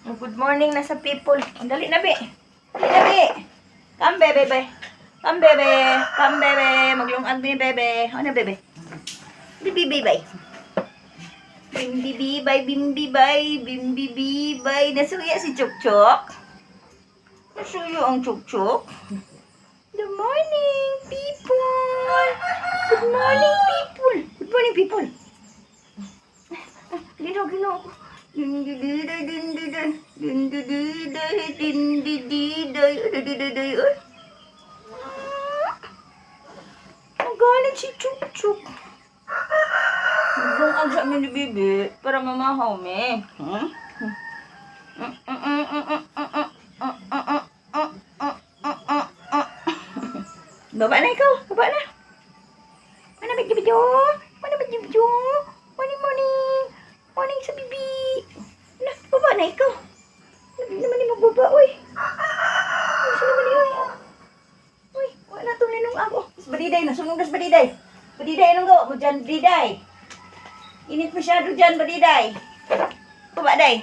Good morning na sa people. Ang dali na, be. Dali na, be. Come, bebe, be. Come, bebe. Come, bebe. Maglungag ni bebe. Ano, bebe? Bibi, bibay. Bimbi, bibay, bimbi, bay. Bimbi, bibay. Nasuya si Chuk-Chuk. Nasuya ang Chuk-Chuk. Good morning, people. Good morning, people. Good morning, people. Gino. Nagalit si Chuk-Chuk. Nagungag sa amin ni Bibi para mamahaw me. Baba na ikaw. Baba na. Mana ba video? Mana ba video? Morning. Morning sa Bibi. Na, baba na ikaw. Hindi naman ni magbaba, oy. Sino naman ni, oy? Uy, wala itong ninong ako. Badiday, nasunog nas badiday. Badiday, anong gawa mo dyan, badiday? Init masyado dyan, badiday. Baba, day.